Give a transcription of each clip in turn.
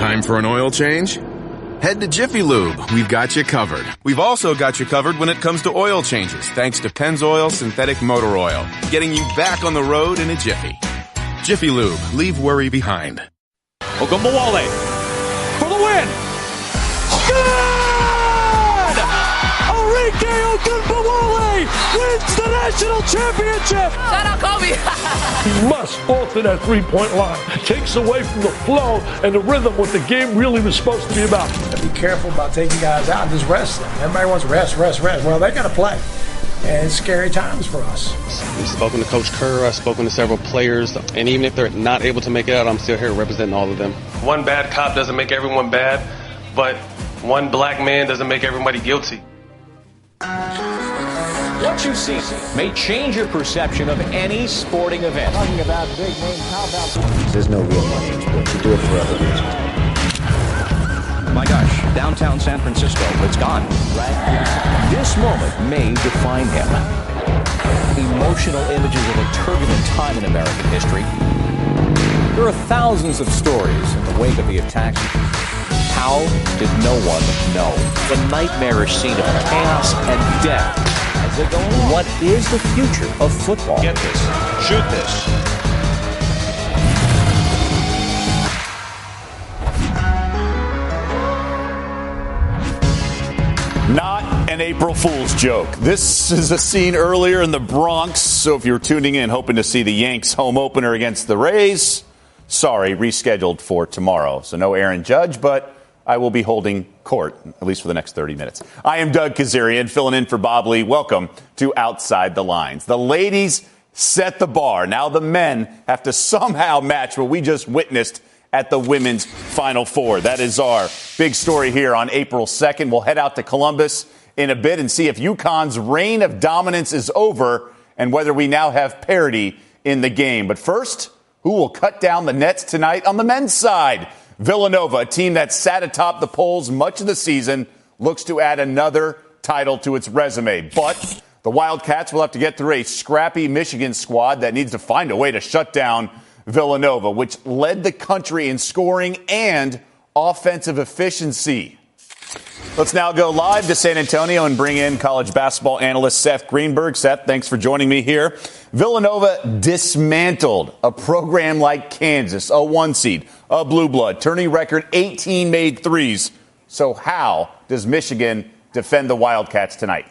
Time for an oil change? Head to Jiffy Lube. We've got you covered. We've also got you covered when it comes to oil changes, thanks to Pennzoil Synthetic Motor Oil, getting you back on the road in a jiffy. Jiffy Lube. Leave worry behind. Ogunbowale for the win. Good! Enrique Ogunbowale wins the national championship. Shout out Kobe. He must alter that three-point line. Takes away from the flow and the rhythm what the game really was supposed to be about. Be careful about taking guys out and just rest them. Everybody wants rest. Well, they got to play. And it's scary times for us. I've spoken to Coach Kerr, I've spoken to several players, and even if they're not able to make it out, I'm still here representing all of them. One bad cop doesn't make everyone bad, but one black man doesn't make everybody guilty. What you see may change your perception of any sporting event. Talking about big name compound. There's no real money in sports. You do it for other reasons. My gosh, downtown San Francisco, it's gone. Right? This moment may define him. Emotional images of a turbulent time in American history. There are thousands of stories in the wake of the attacks. How did no one know? The nightmarish scene of chaos and death. As they go along. What is the future of football? Get this. Shoot this. Not an April Fool's joke. This is a scene earlier in the Bronx. So if you're tuning in hoping to see the Yanks home opener against the Rays, sorry, rescheduled for tomorrow. So no Aaron Judge, but I will be holding court, at least for the next 30 minutes. I am Doug Kezirian, filling in for Bob Ley. Welcome to Outside the Lines. The ladies set the bar. Now the men have to somehow match what we just witnessed at the women's Final Four. That is our big story here on April 2nd. We'll head out to Columbus in a bit and see if UConn's reign of dominance is over and whether we now have parity in the game. But first, who will cut down the nets tonight on the men's side? Villanova, a team that sat atop the polls much of the season, looks to add another title to its resume. But the Wildcats will have to get through a scrappy Michigan squad that needs to find a way to shut down Villanova, which led the country in scoring and offensive efficiency. Let's now go live to San Antonio and bring in college basketball analyst Seth Greenberg. Seth, thanks for joining me here. Villanova dismantled a program like Kansas, a 1 seed, a blue blood, turning record 18 made threes. So how does Michigan defend the Wildcats tonight?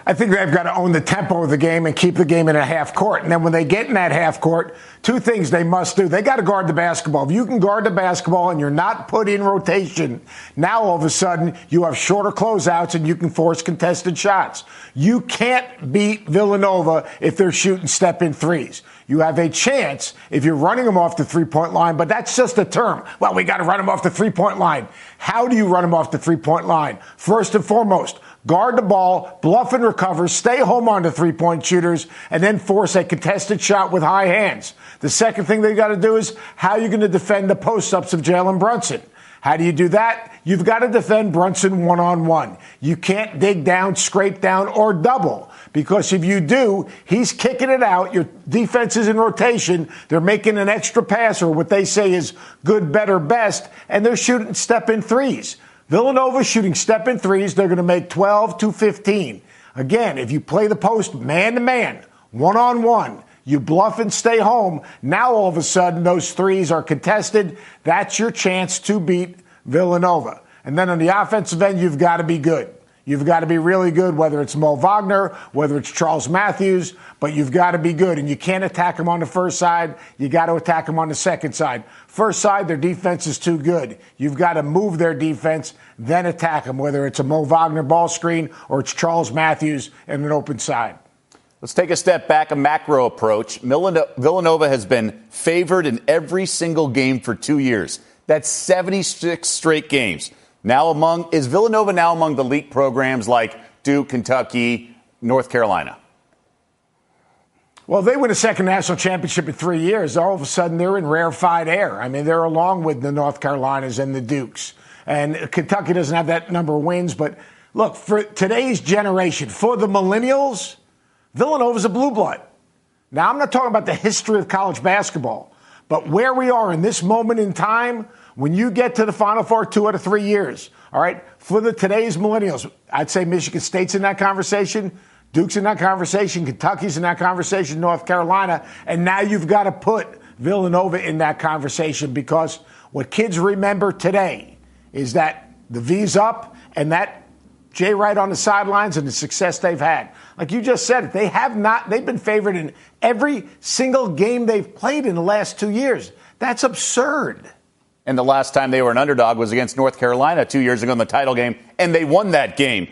I think they've got to own the tempo of the game and keep the game in a half court. And then when they get in that half court, two things they must do. They got to guard the basketball. If you can guard the basketball and you're not put in rotation, now all of a sudden you have shorter closeouts and you can force contested shots. You can't beat Villanova if they're shooting step-in threes. You have a chance if you're running them off the three-point line, but that's just a term. Well, we got to run them off the three-point line. How do you run them off the three-point line? First and foremost, guard the ball, bluff and recover, stay home on the three-point shooters, and then force a contested shot with high hands. The second thing they got to do is how you're going to defend the post-ups of Jalen Brunson. How do you do that? You've got to defend Brunson one-on-one. You can't dig down, scrape down, or double. Because if you do, he's kicking it out. Your defense is in rotation. They're making an extra pass, or what they say is good, better, best, and they're shooting step-in threes. Villanova shooting step-in threes. They're going to make 12 to 15. Again, if you play the post man-to-man, one-on-one, you bluff and stay home. Now, all of a sudden, those threes are contested. That's your chance to beat Villanova. And then on the offensive end, you've got to be good. You've got to be really good, whether it's Mo Wagner, whether it's Charles Matthews, but you've got to be good. And you can't attack them on the first side. You got to attack them on the second side. First side, their defense is too good. You've got to move their defense, then attack them, whether it's a Mo Wagner ball screen or it's Charles Matthews in an open side. Let's take a step back, a macro approach. Villanova has been favored in every single game for 2 years. That's 76 straight games. Is Villanova now among the elite programs like Duke, Kentucky, North Carolina? Well, they win a second national championship in 3 years. All of a sudden, they're in rarefied air. I mean, they're along with the North Carolinas and the Dukes. And Kentucky doesn't have that number of wins. But look, for today's generation, for the millennials, Villanova's a blue blood. Now, I'm not talking about the history of college basketball, But where we are in this moment in time, when you get to the Final Four 2 out of 3 years, all right, for today's millennials, I'd say Michigan State's in that conversation, Duke's in that conversation, Kentucky's in that conversation, North Carolina, and now you've got to put Villanova in that conversation, because what kids remember today is that the V's up and that Jay Wright on the sidelines and the success they've had. Like you just said, they've been favored in every single game they've played in the last 2 years. That's absurd. And the last time they were an underdog was against North Carolina 2 years ago in the title game, and they won that game.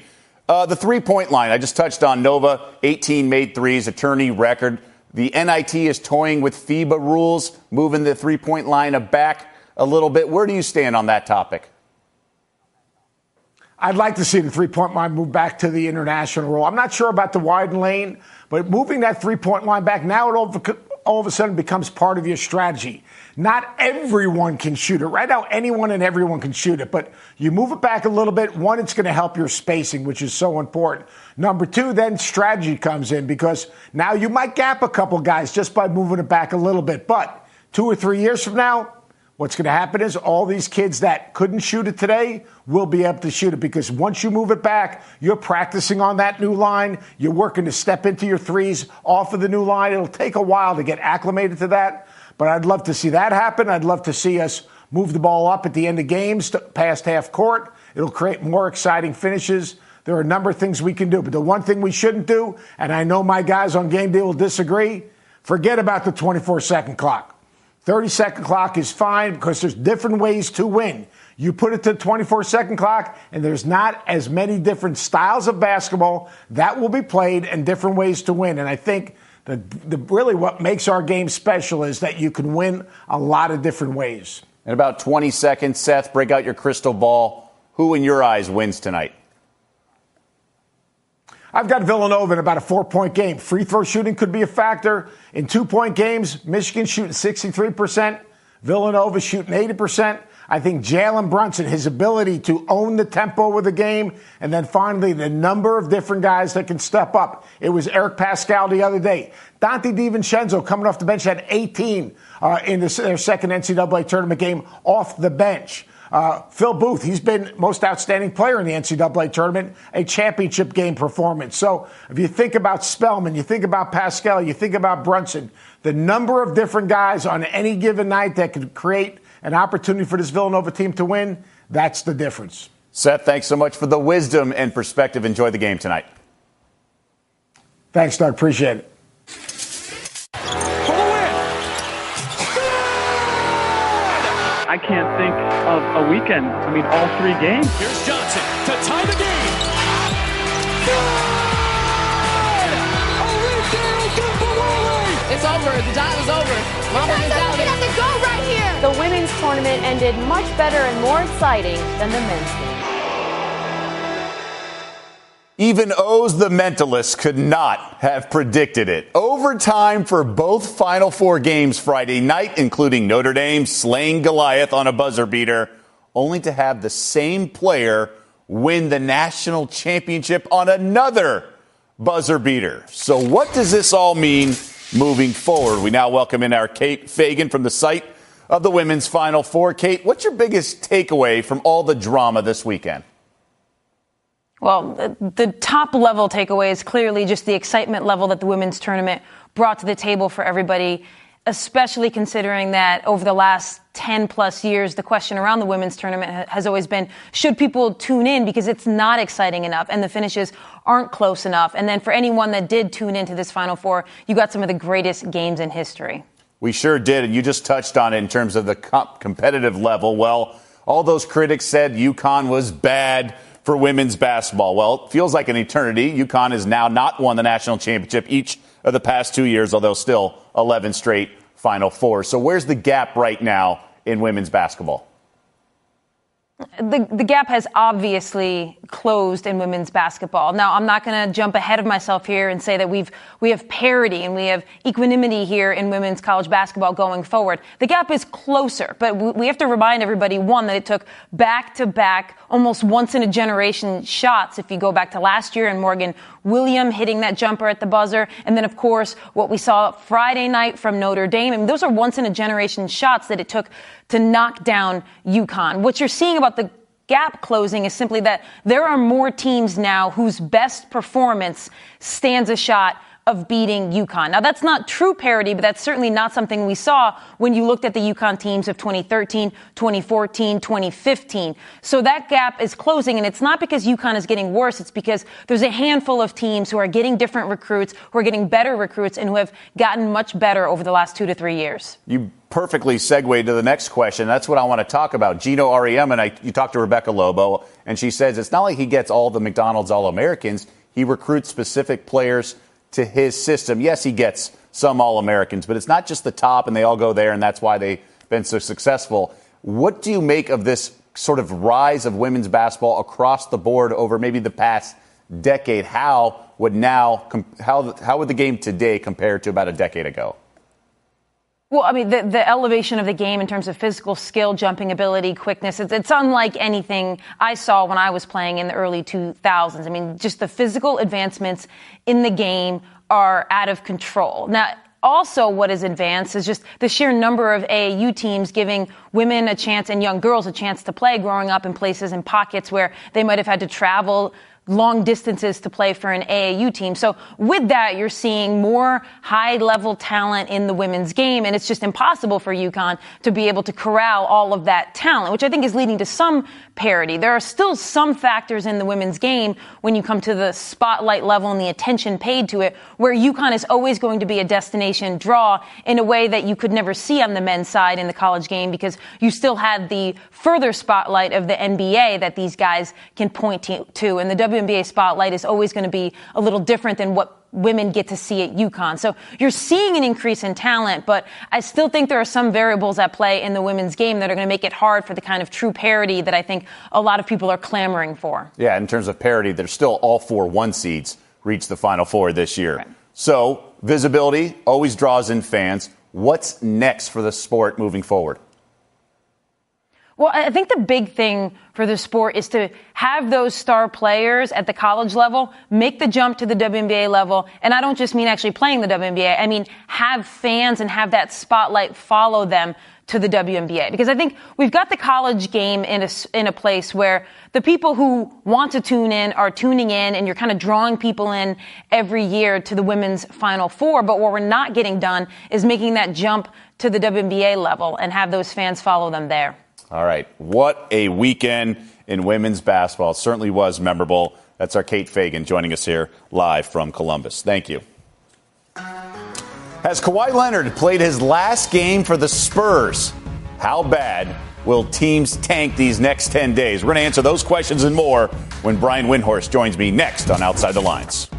The three-point line, I just touched on Nova, 18 made threes, a tourney record. The NIT is toying with FIBA rules, moving the three-point line back a little bit. Where do you stand on that topic? I'd like to see the three-point line move back to the international rule. I'm not sure about the wide lane, but moving that three-point line back, now it all of a sudden becomes part of your strategy. Not everyone can shoot it. Right now, anyone and everyone can shoot it, but you move it back a little bit. One, it's going to help your spacing, which is so important. Number two, then strategy comes in, because now you might gap a couple guys just by moving it back a little bit. But 2 or 3 years from now, what's going to happen is all these kids that couldn't shoot it today will be able to shoot it, because once you move it back, you're practicing on that new line. You're working to step into your threes off of the new line. It'll take a while to get acclimated to that, but I'd love to see that happen. I'd love to see us move the ball up at the end of games past half court. It'll create more exciting finishes. There are a number of things we can do, but the one thing we shouldn't do, and I know my guys on game day will disagree, forget about the 24-second clock. 30-second clock is fine, because there's different ways to win. You put it to the 24-second clock, and there's not as many different styles of basketball that will be played and different ways to win. And I think really what makes our game special is that you can win a lot of different ways. In about 20 seconds, Seth, break out your crystal ball. Who, in your eyes, wins tonight? I've got Villanova in about a 4-point game. Free throw shooting could be a factor. In 2-point games, Michigan shooting 63%. Villanova shooting 80%. I think Jalen Brunson, his ability to own the tempo of the game, and then finally the number of different guys that can step up. It was Eric Pascal the other day. Dante DiVincenzo coming off the bench had 18 in their second NCAA tournament game off the bench. Phil Booth, he's been most outstanding player in the NCAA tournament, a championship game performance. So if you think about Spellman, you think about Pascal, you think about Brunson, the number of different guys on any given night that could create an opportunity for this Villanova team to win, that's the difference. Seth, thanks so much for the wisdom and perspective. Enjoy the game tonight. Thanks, Doug. Appreciate it. I can't think of a weekend. I mean, all 3 games. Here's Johnson to tie the game. It's over. The job is over. Mama is out. It doesn't go right here. The women's tournament ended much better and more exciting than the men's game. Even Oz the Mentalist could not have predicted it. Overtime for both Final Four games Friday night, including Notre Dame slaying Goliath on a buzzer beater, only to have the same player win the national championship on another buzzer beater. So what does this all mean moving forward? We now welcome in our Kate Fagan from the site of the Women's Final Four. Kate, what's your biggest takeaway from all the drama this weekend? Well, the top-level takeaway is clearly just the excitement level that the women's tournament brought to the table for everybody, especially considering that over the last 10-plus years, the question around the women's tournament has always been, should people tune in because it's not exciting enough and the finishes aren't close enough? And then for anyone that did tune into this Final Four, you got some of the greatest games in history. We sure did, and you just touched on it in terms of the competitive level. Well, all those critics said UConn was bad for women's basketball. Well, it feels like an eternity. UConn has now not won the national championship each of the past 2 years, although still 11 straight Final Four. So where's the gap right now in women's basketball? The gap has obviously closed in women's basketball. Now, I'm not going to jump ahead of myself here and say that we have parity and we have equanimity here in women's college basketball going forward. The gap is closer, but we have to remind everybody, one, that it took back-to-back, almost once-in-a-generation shots, if you go back to last year and Morgan William hitting that jumper at the buzzer. And then, of course, what we saw Friday night from Notre Dame. I mean, those are once-in-a-generation shots that it took to knock down UConn. What you're seeing about the gap closing is simply that there are more teams now whose best performance stands a shot of beating UConn. Now, that's not true parity, but that's certainly not something we saw when you looked at the UConn teams of 2013, 2014, 2015. So that gap is closing, and it's not because UConn is getting worse. It's because there's a handful of teams who are getting different recruits, who are getting better recruits, and who have gotten much better over the last 2 to 3 years. You perfectly segued to the next question. That's what I want to talk about. Gino Auriemma, you talked to Rebecca Lobo, and she says it's not like he gets all the McDonald's All-Americans. He recruits specific players to his system. Yes, he gets some All-Americans, but it's not just the top and they all go there, and that's why they've been so successful. What do you make of this sort of rise of women's basketball across the board over maybe the past decade? How would the game today compare to about a decade ago? Well, I mean, the elevation of the game in terms of physical skill, jumping ability, quickness, it's unlike anything I saw when I was playing in the early 2000s. I mean, just the physical advancements in the game are out of control. Now, also what is advanced is just the sheer number of AAU teams giving women a chance and young girls a chance to play, growing up in places and pockets where they might have had to travel long distances to play for an AAU team. So with that, you're seeing more high-level talent in the women's game, and it's just impossible for UConn to be able to corral all of that talent, which I think is leading to some parity. There are still some factors in the women's game when you come to the spotlight level and the attention paid to it, where UConn is always going to be a destination draw in a way that you could never see on the men's side in the college game, because you still had the further spotlight of the NBA that these guys can point to, and the WNBA spotlight is always going to be a little different than what women get to see at UConn. So you're seeing an increase in talent, but I still think there are some variables at play in the women's game that are going to make it hard for the kind of true parity that I think a lot of people are clamoring for. Yeah, in terms of parity, there's still all 4 1 seeds reach the Final Four this year. Right. So visibility always draws in fans. What's next for the sport moving forward? Well, I think the big thing for the sport is to have those star players at the college level make the jump to the WNBA level. And I don't just mean actually playing the WNBA. I mean, have fans and have that spotlight follow them to the WNBA. Because I think we've got the college game in a place where the people who want to tune in are tuning in, and you're kind of drawing people in every year to the women's Final Four. But what we're not getting done is making that jump to the WNBA level and have those fans follow them there. All right. What a weekend in women's basketball. It certainly was memorable. That's our Kate Fagan joining us here live from Columbus. Thank you. Has Kawhi Leonard played his last game for the Spurs? How bad will teams tank these next 10 days? We're going to answer those questions and more when Brian Windhorst joins me next on Outside the Lines.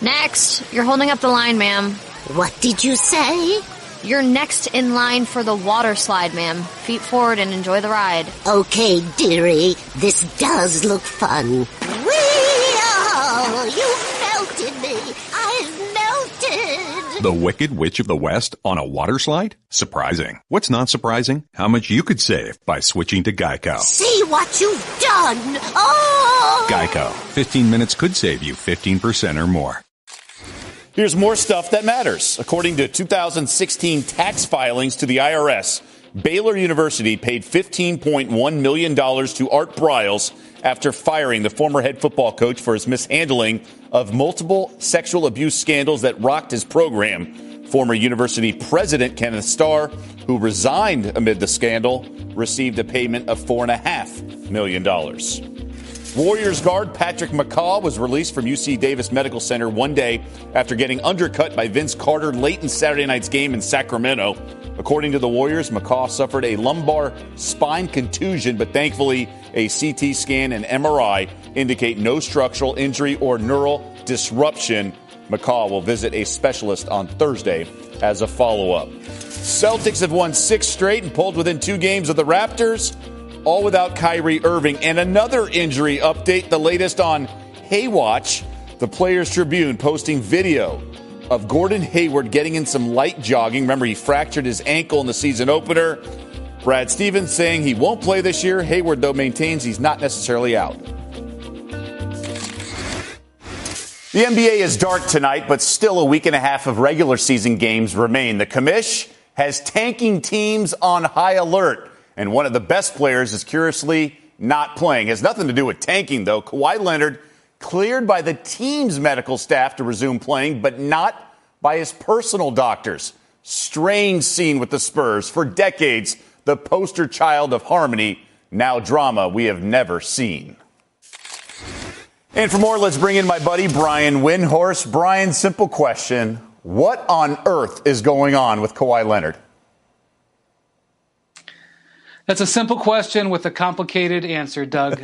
Next. You're holding up the line, ma'am. What did you say? You're next in line for the water slide, ma'am. Feet forward and enjoy the ride. Okay, dearie. This does look fun. Whee! You melted me. I've melted. The Wicked Witch of the West on a water slide? Surprising. What's not surprising? How much you could save by switching to Geico. See what you've done. Oh! Geico. 15 minutes could save you 15% or more. Here's more stuff that matters. According to 2016 tax filings to the IRS, Baylor University paid $15.1 million to Art Briles after firing the former head football coach for his mishandling of multiple sexual abuse scandals that rocked his program. Former university president Kenneth Starr, who resigned amid the scandal, received a payment of $4.5 million. Warriors guard Patrick McCaw was released from UC Davis Medical Center one day after getting undercut by Vince Carter late in Saturday night's game in Sacramento. According to the Warriors, McCaw suffered a lumbar spine contusion, but thankfully a CT scan and MRI indicate no structural injury or neural disruption. McCaw will visit a specialist on Thursday as a follow-up. Celtics have won 6 straight and pulled within 2 games of the Raptors, all without Kyrie Irving. And another injury update, the latest on Haywatch. The Players Tribune posting video of Gordon Hayward getting in some light jogging. Remember, he fractured his ankle in the season opener. Brad Stevens saying he won't play this year. Hayward, though, maintains he's not necessarily out. The NBA is dark tonight, but still a week and a half of regular season games remain. The commish has tanking teams on high alert, and one of the best players is curiously not playing. It has nothing to do with tanking, though. Kawhi Leonard cleared by the team's medical staff to resume playing, but not by his personal doctors. Strange scene with the Spurs. For decades, the poster child of harmony, now drama we have never seen. And for more, let's bring in my buddy Brian Windhorst. Brian, simple question. What on earth is going on with Kawhi Leonard? That's a simple question with a complicated answer, Doug.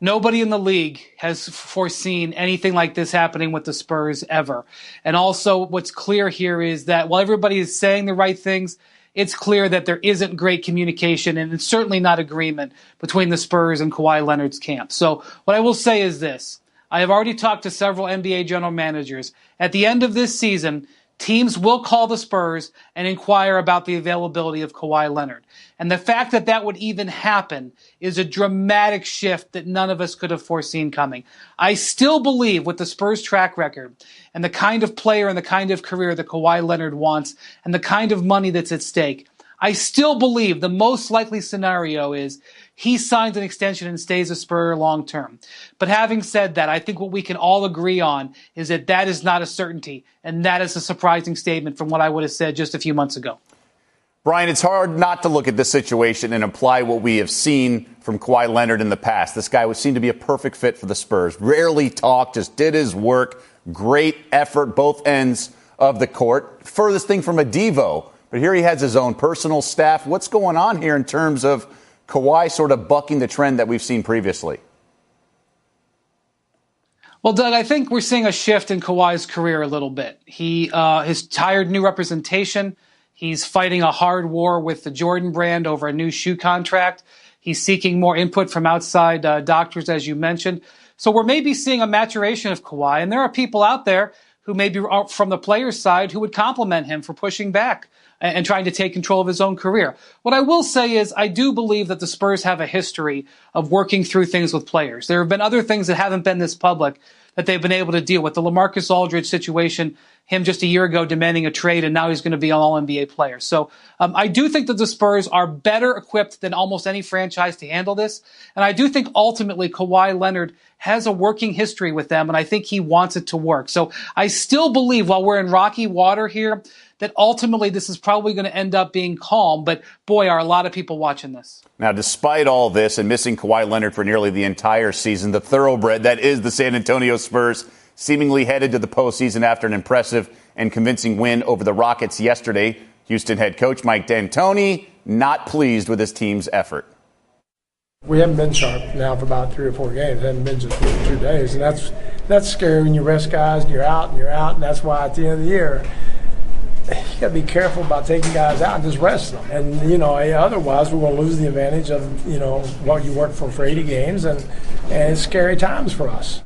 Nobody in the league has foreseen anything like this happening with the Spurs ever. And also what's clear here is that while everybody is saying the right things, it's clear that there isn't great communication and it's certainly not agreement between the Spurs and Kawhi Leonard's camp. So what I will say is this. I have already talked to several NBA general managers. At the end of this season, teams will call the Spurs and inquire about the availability of Kawhi Leonard. And the fact that that would even happen is a dramatic shift that none of us could have foreseen coming. I still believe with the Spurs track record and the kind of player and the kind of career that Kawhi Leonard wants and the kind of money that's at stake, I still believe the most likely scenario is he signs an extension and stays a Spur long term. But having said that, I think what we can all agree on is that that is not a certainty, and that is a surprising statement from what I would have said just a few months ago. Brian, it's hard not to look at this situation and apply what we have seen from Kawhi Leonard in the past. This guy would seem to be a perfect fit for the Spurs. Rarely talked, just did his work. Great effort, both ends of the court. Furthest thing from a Devo. But here he has his own personal staff. What's going on here in terms of Kawhi sort of bucking the trend that we've seen previously? Well, Doug, I think we're seeing a shift in Kawhi's career a little bit. He has hired new representation. He's fighting a hard war with the Jordan brand over a new shoe contract. He's seeking more input from outside doctors, as you mentioned. So we're maybe seeing a maturation of Kawhi. And there are people out there who maybe are from the player's side who would compliment him for pushing back and trying to take control of his own career. What I will say is I do believe that the Spurs have a history of working through things with players. There have been other things that haven't been this public that they've been able to deal with. The LaMarcus Aldridge situation, him just a year ago demanding a trade, and now he's going to be an all-NBA player. So I do think that the Spurs are better equipped than almost any franchise to handle this. And I do think ultimately Kawhi Leonard has a working history with them, and I think he wants it to work. So I still believe, while we're in rocky water here, that ultimately this is probably going to end up being calm. But, boy, are a lot of people watching this. Now, despite all this and missing Kawhi Leonard for nearly the entire season, the thoroughbred that is the San Antonio Spurs seemingly headed to the postseason after an impressive and convincing win over the Rockets yesterday. Houston head coach Mike D'Antoni not pleased with his team's effort. We haven't been sharp now for about 3 or 4 games. It hasn't been just 2 days. And that's scary when you rest guys and you're out. And that's why at the end of the year, you got to be careful about taking guys out and just resting them. And, otherwise we're going to lose the advantage of, what you work for 80 games. And it's scary times for us.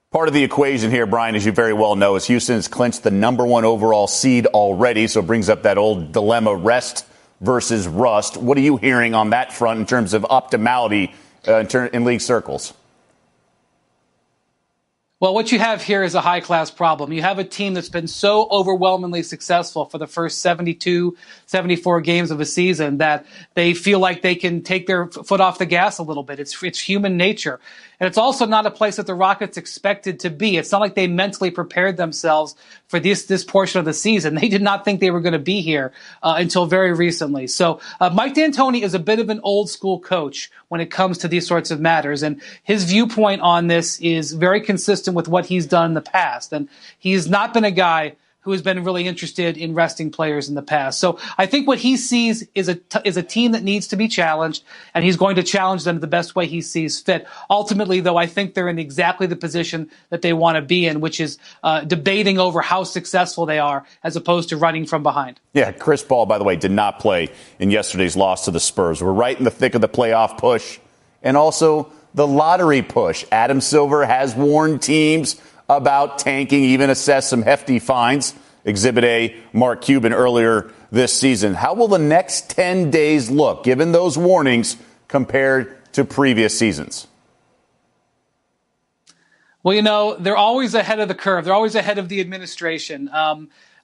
Part of the equation here, Brian, as you very well know, is Houston has clinched the #1 overall seed already. So it brings up that old dilemma, rest versus rust. What are you hearing on that front in terms of optimality in league circles? Well, what you have here is a high-class problem. You have a team that's been so overwhelmingly successful for the first 72, 74 games of a season that they feel like they can take their foot off the gas a little bit. It's human nature. And it's also not a place that the Rockets expected to be. It's not like they mentally prepared themselves for this portion of the season. They did not think they were going to be here until very recently. So Mike D'Antoni is a bit of an old-school coach when it comes to these sorts of matters. And his viewpoint on this is very consistent with what he's done in the past. And he's not been a guy who has been really interested in resting players in the past. So I think what he sees is a team that needs to be challenged, and he's going to challenge them the best way he sees fit. Ultimately, though, I think they're in exactly the position that they want to be in, which is debating over how successful they are as opposed to running from behind. Yeah, Chris Paul, by the way, did not play in yesterday's loss to the Spurs. We're right in the thick of the playoff push and also the lottery push. Adam Silver has warned teams about tanking, even assessed some hefty fines Exhibit A, Mark Cuban earlier this season. How will the next 10 days look, given those warnings, compared to previous seasons? Well, they're always ahead of the curve. They're always ahead of the administration.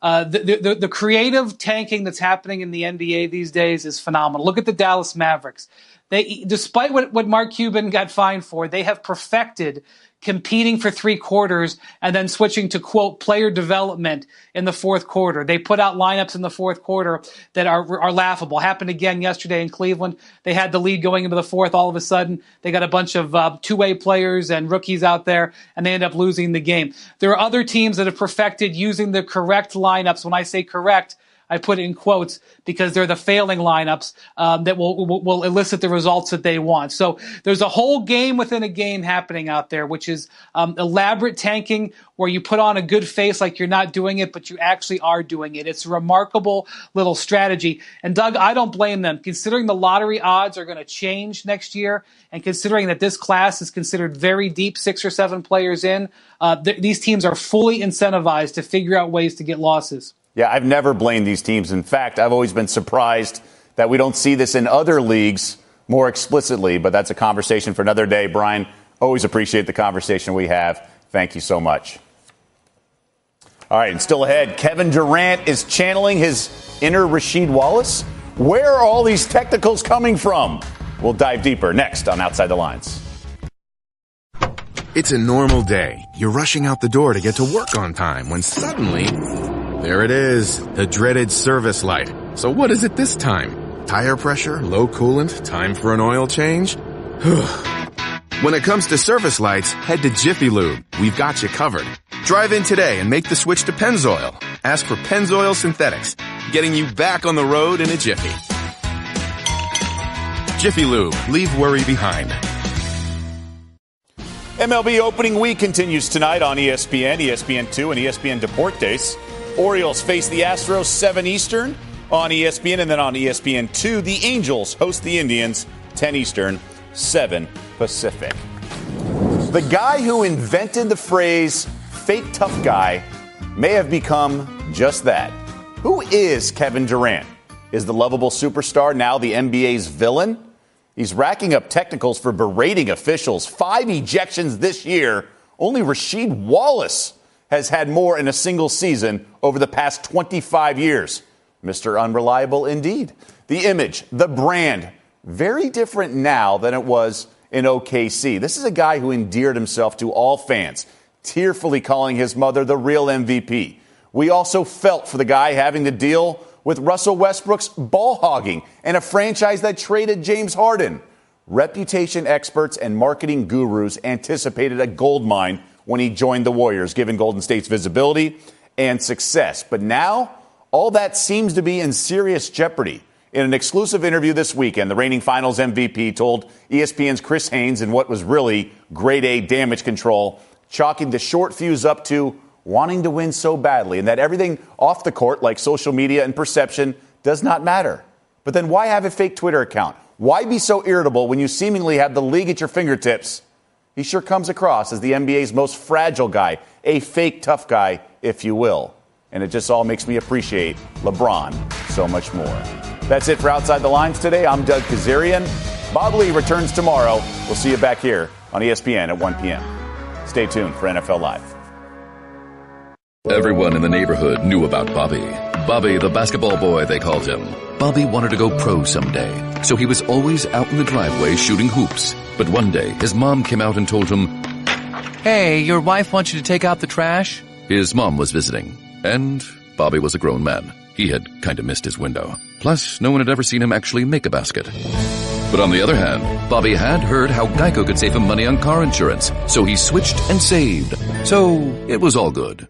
The creative tanking that's happening in the NBA these days is phenomenal. Look at the Dallas Mavericks. Despite what Mark Cuban got fined for, they have perfected competing for three quarters and then switching to, quote, player development in the fourth quarter. They put out lineups in the fourth quarter that are laughable. Happened again yesterday in Cleveland. They had the lead going into the fourth. All of a sudden, they got a bunch of two-way players and rookies out there, and they end up losing the game. There are other teams that have perfected using the correct lineups. When I say correct, I put it in quotes because they're the failing lineups that will elicit the results that they want. So there's a whole game within a game happening out there, which is elaborate tanking where you put on a good face like you're not doing it, but you actually are doing it. It's a remarkable little strategy. And Doug, I don't blame them. Considering the lottery odds are going to change next year and considering that this class is considered very deep, 6 or 7 players in, these teams are fully incentivized to figure out ways to get losses. Yeah, I've never blamed these teams. In fact, I've always been surprised that we don't see this in other leagues more explicitly, but that's a conversation for another day. Brian, always appreciate the conversation we have. Thank you so much. All right, and still ahead, Kevin Durant is channeling his inner Rasheed Wallace. Where are all these technicals coming from? We'll dive deeper next on Outside the Lines. It's a normal day. You're rushing out the door to get to work on time when suddenly, there it is, the dreaded service light. So what is it this time? Tire pressure, low coolant, time for an oil change? When it comes to service lights, head to Jiffy Lube. We've got you covered. Drive in today and make the switch to Pennzoil. Ask for Pennzoil Synthetics, getting you back on the road in a jiffy. Jiffy Lube, leave worry behind. MLB opening week continues tonight on ESPN, ESPN2, and ESPN Deportes. Orioles face the Astros 7 Eastern on ESPN, and then on ESPN2, the Angels host the Indians 10 Eastern, 7 Pacific. The guy who invented the phrase fake tough guy may have become just that. Who is Kevin Durant? Is the lovable superstar now the NBA's villain? He's racking up technicals for berating officials. 5 ejections this year. Only Rasheed Wallace has had more in a single season over the past 25 years. Mr. Unreliable indeed. The image, the brand, very different now than it was in OKC. This is a guy who endeared himself to all fans, tearfully calling his mother the real MVP. We also felt for the guy having to deal with Russell Westbrook's ball hogging and a franchise that traded James Harden. Reputation experts and marketing gurus anticipated a gold mine when he joined the Warriors, given Golden State's visibility and success. But now, all that seems to be in serious jeopardy. In an exclusive interview this weekend, the reigning Finals MVP told ESPN's Chris Haynes in what was really grade A damage control, chalking the short fuse up to wanting to win so badly and that everything off the court, like social media and perception, does not matter. But then why have a fake Twitter account? Why be so irritable when you seemingly have the league at your fingertips? He sure comes across as the NBA's most fragile guy, a fake tough guy, if you will. And it just all makes me appreciate LeBron so much more. That's it for Outside the Lines today. I'm Doug Kezirian. Bob Ley returns tomorrow. We'll see you back here on ESPN at 1 p.m. Stay tuned for NFL Live. Everyone in the neighborhood knew about Bobby. Bobby, the basketball boy, they called him. Bobby wanted to go pro someday, so he was always out in the driveway shooting hoops. But one day, his mom came out and told him, "Hey, your wife wants you to take out the trash." His mom was visiting, and Bobby was a grown man. He had kind of missed his window. Plus, no one had ever seen him actually make a basket. But on the other hand, Bobby had heard how Geico could save him money on car insurance, so he switched and saved. So it was all good.